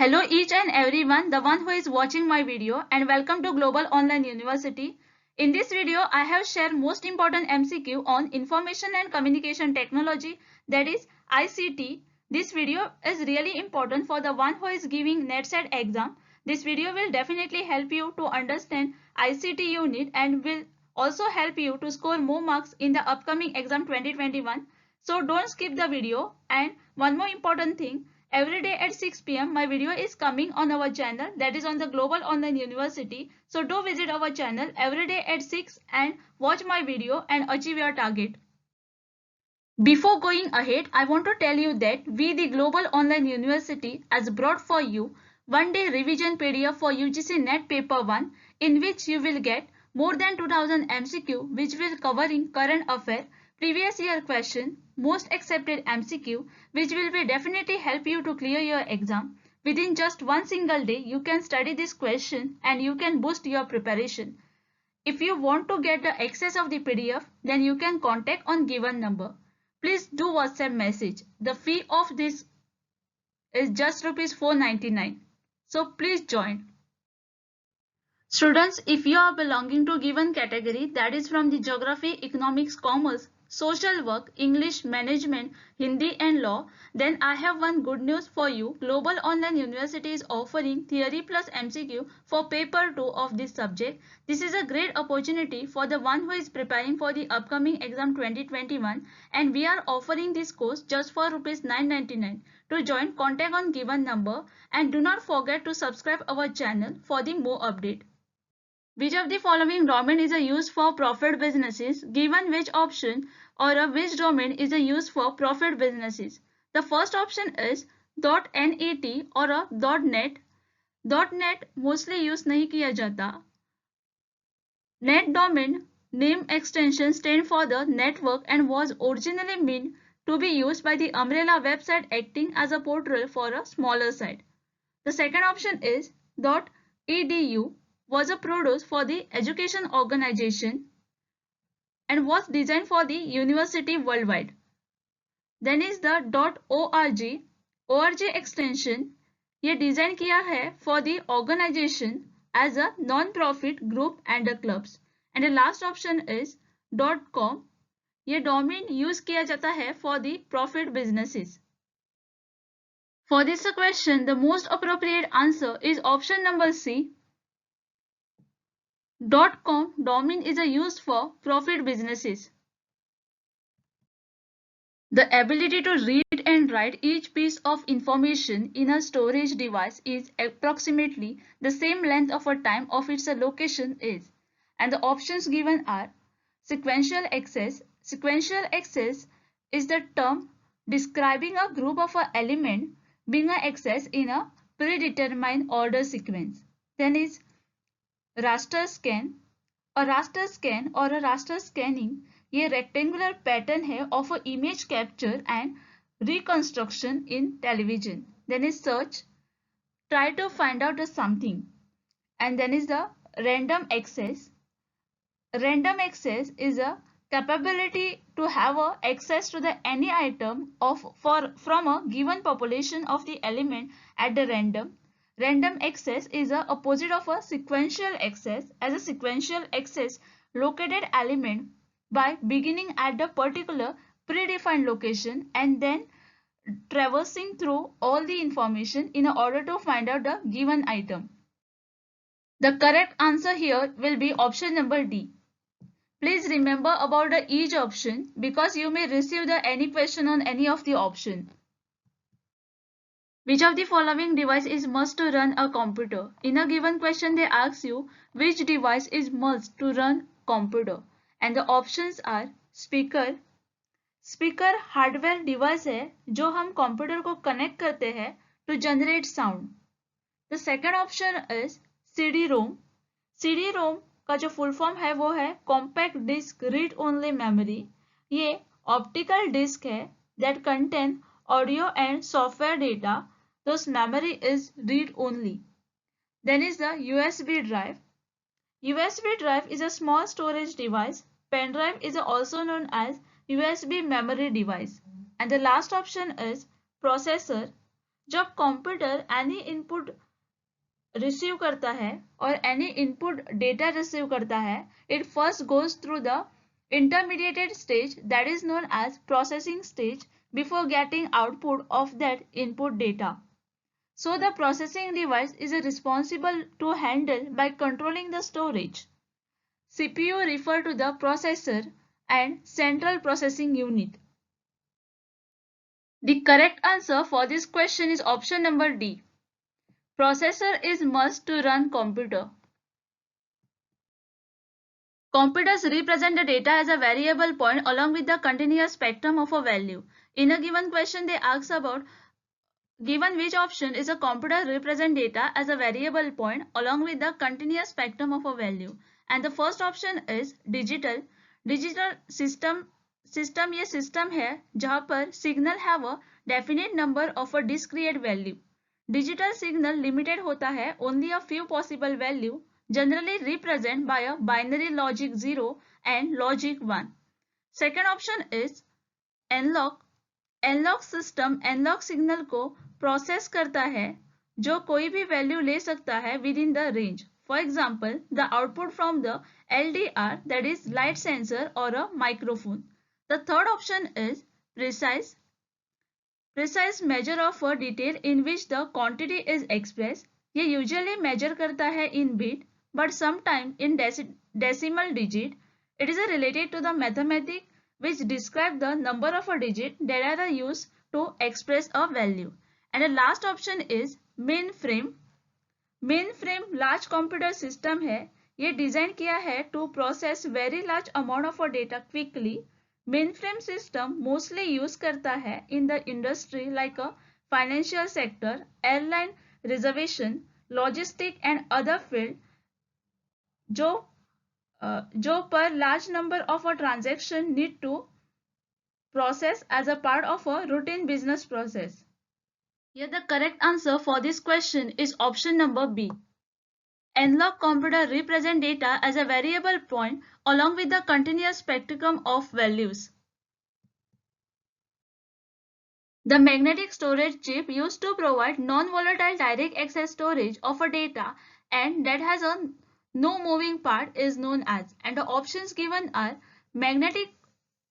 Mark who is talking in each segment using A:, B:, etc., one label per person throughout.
A: Hello each and everyone, the one who is watching my video, and welcome to Global Online University. In this video, I have shared most important MCQ on Information and Communication Technology, that is ICT. This video is really important for the one who is giving NETSET exam. This video will definitely help you to understand ICT unit and will also help you to score more marks in the upcoming exam 2021. So don't skip the video. And one more important thing, every day at 6 p.m. my video is coming on our channel, that is on the Global Online University. So do visit our channel every day at 6 and watch my video and achieve your target. Before going ahead, I want to tell you that we, the Global Online University, has brought for you one-day revision PDF for UGC NET Paper 1, in which you will get more than 2000 MCQ, which will covering current affair, previous year question, most accepted MCQ, which will be definitely help you to clear your exam. Within just one single day, you can study this question and you can boost your preparation. If you want to get the access of the PDF, then you can contact on given number. Please do WhatsApp message. The fee of this is just rupees 499. So please join. Students, if you are belonging to given category, that is from the geography, economics, commerce, social work, English, management, Hindi and law, then I have one good news for you. Global Online University is offering theory plus MCQ for paper 2 of this subject. This is a great opportunity for the one who is preparing for the upcoming exam 2021, and we are offering this course just for rupees 999. To join, contact on given number and do not forget to subscribe our channel for the more update. Which of the following domain is used for profit businesses? Given which option or which domain is used for profit businesses? The first option is .net or .net. .net mostly use नहीं किया जाता. Net domain name extension stand for the network and was originally meant to be used by the umbrella website acting as a portal for a smaller site. The second option is .edu was produced for the education organization and was designed for the university worldwide. Then is the .org. org extension ये design किया है for the organization as a non-profit group and the clubs. And the last option is .com. ये domain use किया जाता है for the profit businesses. For this question, the most appropriate answer is option number C. .com domain is used for profit businesses. The ability to read and write each piece of information in a storage device is approximately the same length of a time of its location is. And the options given are sequential access. Sequential access is the term describing a group of an element being accessed in a predetermined order sequence. Then is raster scan. A raster scan or a raster scanning ये rectangular pattern है of a image capture and reconstruction in television. Then is search, try to find out something. And then is the random access. Random access is a capability to have access to the any item from a given population of the element at the random. Random access is the opposite of a sequential access, as a sequential access located element by beginning at the particular predefined location and then traversing through all the information in order to find out the given item. The correct answer here will be option number D. Please remember about each option because you may receive any question on any of the option. Which of the following device is must to run a computer? In a given question they ask you which device is must to run computer and the options are speaker. Speaker hardware device है जो हम computer को connect करते हैं to generate sound. The second option is CD ROM. CD ROM का जो full form है वो है compact disc read only memory. ये ऑप्टिकल डिस्क है that contain audio and software data. Thus memory is read only. Then is the USB drive. USB drive is a small storage device. Pen drive is also known as USB memory device. And the last option is processor. जब computer any input receive करता है और any input data receive करता है, it first goes through the intermediate stage that is known as processing stage before getting output of that input data. So the processing device is responsible to handle by controlling the storage. CPU refer to the processor and central processing unit. The correct answer for this question is option number D. Processor is must to run computer. Computers represent the data as a variable point along with the continuous spectrum of a value. In a given question, they ask about given which option is a computer represent data as a variable point along with the continuous spectrum of a value. And the first option is digital. Digital system ये system है जहाँ पर signal have a definite number of a discrete value. Digital signal limited होता है only a few possible value generally represented by a binary logic 0 and logic 1. Second option is analog. Analog system analog signal को process करता है जो कोई भी value ले सकता है within the range. For example the output from the LDR that is light sensor और a microphone. The third option is precise. Precise measure of a detail in which the quantity is express. ये usually measure करता है in bit but sometime in decimal digit. It is related to the mathematics which describe the number of a digit that are used to express a value. And the last option is mainframe. Mainframe large computer system है. ये design किया है to process very large amount of a data quickly. Mainframe system mostly use करता है in the industry like a financial sector, airline reservation, logistic and other field जो पर large number of a transaction need to process as a part of a routine business process. Here the correct answer for this question is option number B. Analog computer represent data as a variable point along with the continuous spectrum of values. The magnetic storage chip used to provide non-volatile direct access storage of a data and that has a no moving part is known as, and the options given are magnetic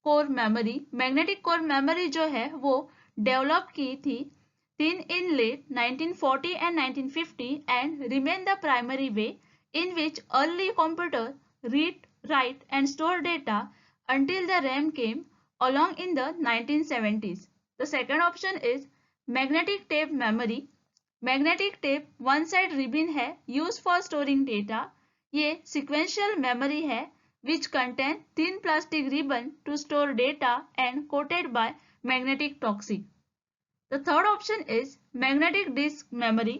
A: core memory. Magnetic core memory जो है वो develop की थी in late 1940 and 1950 and remain the primary way in which early computer read, write and store data until the RAM came along in the 1970s. The second option is magnetic tape memory. Magnetic tape one side ribbon है use for storing data. ये sequential memory है which contain thin plastic ribbon to store data and coated by magnetic toxic. The third option is magnetic disk memory.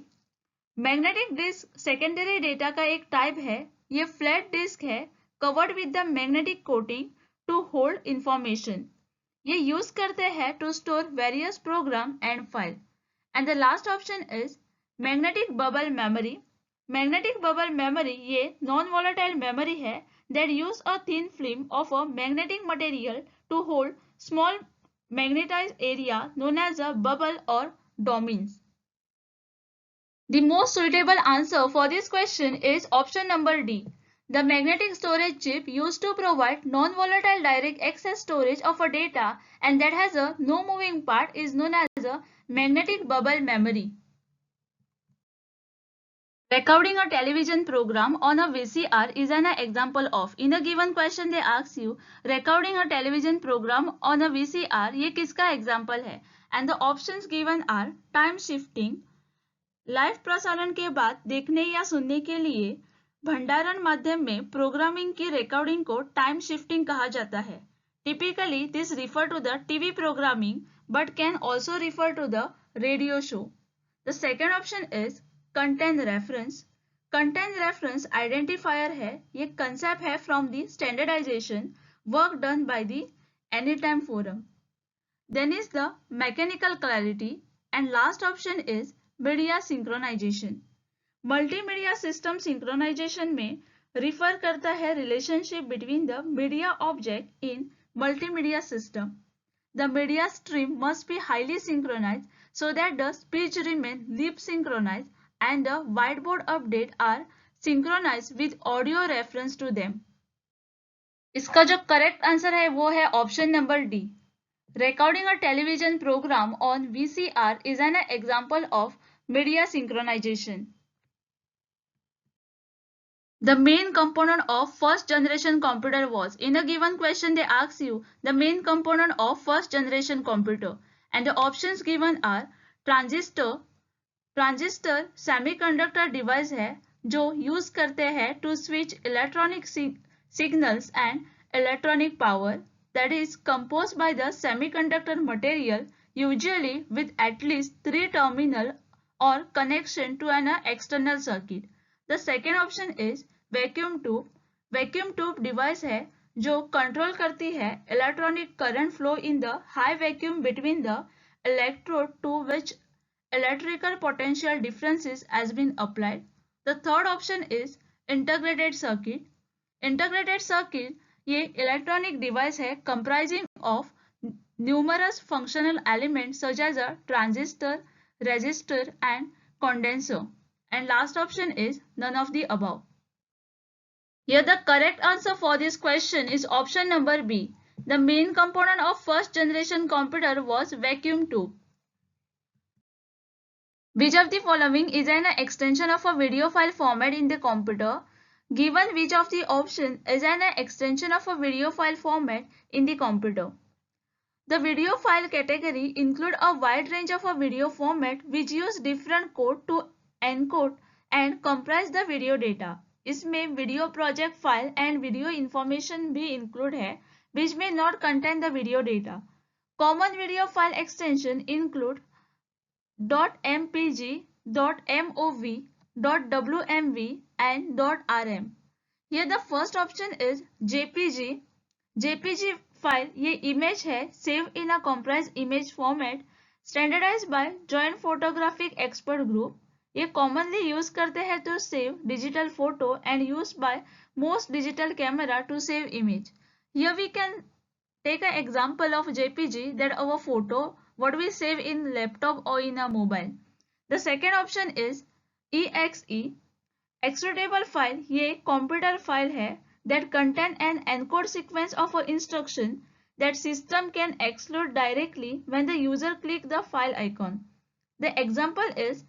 A: Magnetic disk secondary data का एक type है. ये flat disk है covered with the magnetic coating to hold information. ये use करते हैं to store various program and file. And the last option is magnetic bubble memory. Magnetic bubble memory ये non-volatile memory है that use a thin film of a magnetic material to hold small magnetized area known as a bubble or domains. The most suitable answer for this question is option number D. The magnetic storage chip used to provide non-volatile direct access storage of a data and that has a no moving part is known as a magnetic bubble memory. Recording a television program on a VCR is an example of. In a given question they ask you recording a television program on a VCR ये किसका example है? And the options given are time shifting. Live प्रसारण के बाद देखने या सुनने के लिए भंडारण माध्यम में प्रोग्रामिंग की रिकॉर्डिंग को टाइम शिफ्टिंग कहा जाता है. Typically this refer to the TV programming but can also refer to the radio show. The second option is content reference. Content reference identifier है. ये कंसेप्ट है from the standardization work done by the anytime forum. Then is the mechanical clarity and last option is media synchronization. Multimedia system synchronization में refer करता है relationship between the media object in multimedia system. The media stream must be highly synchronized so that the speech remain lip synchronized and the whiteboard update are synchronized with audio reference to them. इसका जो correct answer है वो है option number D. Recording a television program on VCR is an example of media synchronization. The main component of first generation computer was, in a given question they ask you the main component of first generation computer, and the options given are transistor. Transistor semiconductor device है जो use करते हैं to switch electronic signals and electronic power that is composed by the semiconductor material, usually with at least 3 terminal or connection to an external circuit. The second option is vacuum tube. Vacuum tube device है जो control करती है electronic current flow in the high vacuum between the electrode to which electrical potential differences has been applied. The third option is integrated circuit. Integrated circuit ये electronic device है comprising of numerous functional elements such as a transistor, resistor and condenser. And last option is none of the above. Here the correct answer for this question is option number B. The main component of first generation computer was vacuum tube. Which of the following is an extension of a video file format in the computer? Given which of the option is an extension of a video file format in the computer? The video file category include a wide range of a video format which use different code to encode and comprise the video data. इसमें video project file and video information भी include है which may not contain the video data. Common video file extension include .mpg, .mov, .wmv and .rm. Here the first option is JPG. JPG file ये image है save in a compressed image format standardized by Joint Photographic Expert Group. ये commonly use करते हैं to save digital photo and used by most digital camera to save image. Here we can take an example of JPG, that our photo what we save in laptop or in a mobile. The second option is EXE. Executable file ये computer file है that contain an encode sequence of an instruction that system can execute directly when the user click the file icon. The example is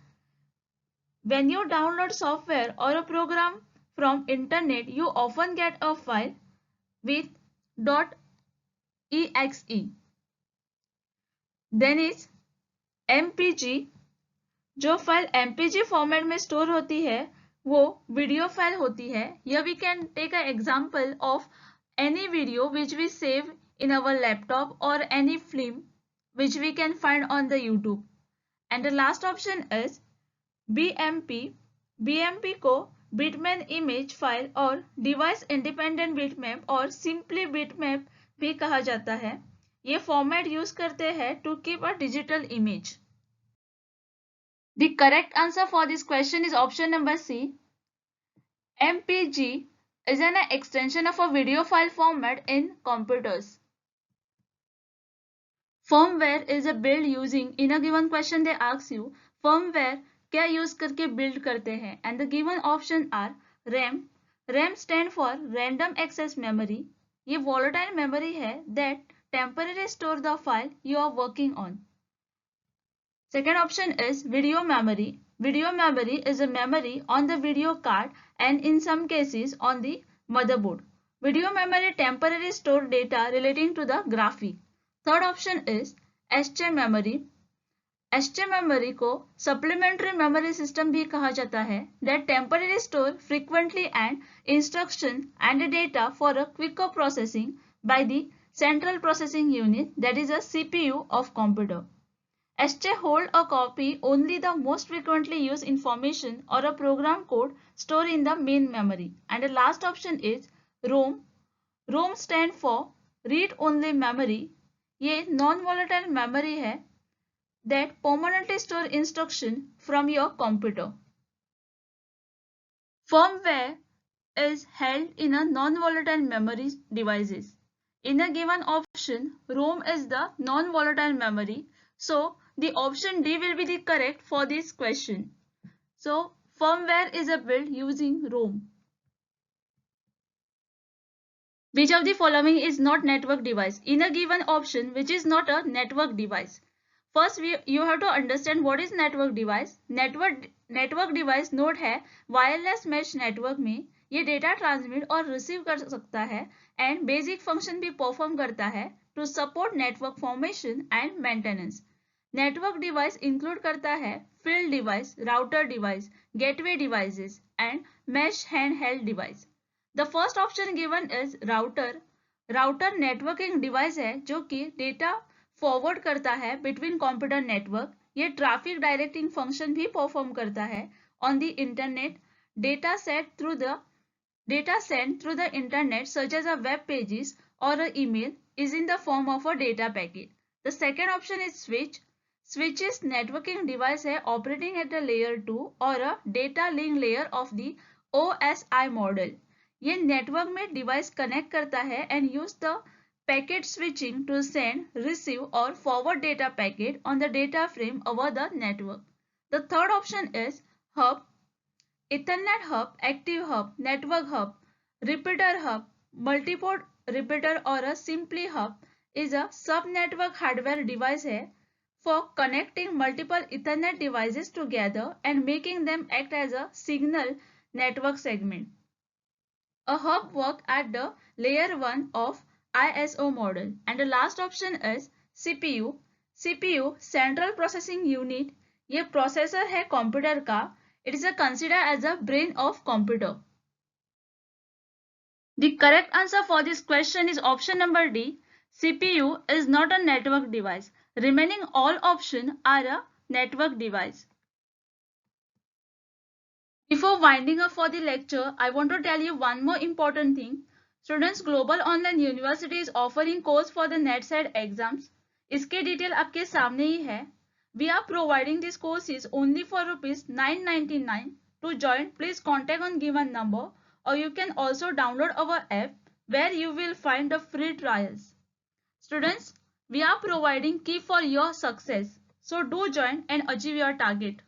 A: when you download software or a program from internet, you often get a file with .exe. Then is MPG. जो file MPG format में store होती है वो video file होती है. Here we can take an example of any video which we save in our laptop or any film which we can find on the YouTube. And the last option is BMP. BMP को bitmap image file और device independent bitmap और simply bitmap भी कहा जाता है. ये format use करते हैं to keep a digital image. The correct answer for this question is option number C. MPG is an extension of a video file format in computers. Firmware is a build using, in a given question they ask you firmware क्या use करके build करते हैं, and the given option are RAM. RAM stand for random access memory. ये volatile memory है that temporarily store the file you are working on. Second option is video memory. Video memory is a memory on the video card and in some cases on the motherboard. Video memory temporarily store data relating to the graphic. Third option is SJ memory. SJ memory को supplementary memory system भी कहा जाता है that temporarily store frequently and instruction and data for a quicker processing by the central processing unit, that is a CPU of computer. SJ hold a copy only the most frequently used information or a program code stored in the main memory. And the last option is ROM. ROM stand for read only memory. ये non-volatile memory है that permanently store instruction from your computer. Firmware is held in a non-volatile memory devices. In a given option, ROM is the non-volatile memory, so the option D will be the correct for this question. So, firmware is built using ROM. Which of the following is not network device? In a given option, which is not a network device? First, you have to understand what is network device. Network device node है wireless mesh network में, ये data transmit और receive कर सकता है and basic function भी perform करता है to support network formation and maintenance. Network device include करता है field device, router device, gateway devices and mesh handheld device. The first option given is router. Router networking device है जो कि data forward करता है between computer network. ये traffic directing function भी perform करता है on the internet. Data send through the internet such as a web pages और a email is in the form of a data packet. The second option is switch. Switch is networking device है operating at a layer 2 और a data link layer of the OSI model. ये network में device connect करता है and use the packet switching to send, receive और forward data packet on the data frame over the network. The third option is hub. Ethernet hub, active hub, network hub, repeater hub, multiport repeater or a simply hub is a sub-network hardware device है for connecting multiple Ethernet devices together and making them act as a signal network segment. A hub works at the layer 1 of ISO model. And the last option is CPU. CPU Central Processing Unit. ये processor है computer का. It is considered as a brain of computer. The correct answer for this question is option number D. CPU is not a network device. Remaining all options are a network device. Before winding up for the lecture, I want to tell you one more important thing. Students, Global Online University is offering course for the NET/SET exams. इसके detail आपके सामने ही है. We are providing these courses only for ₹999. To join, please contact on given number, or you can also download our app where you will find the free trials. Students, we are providing key for your success. So do join and achieve your target.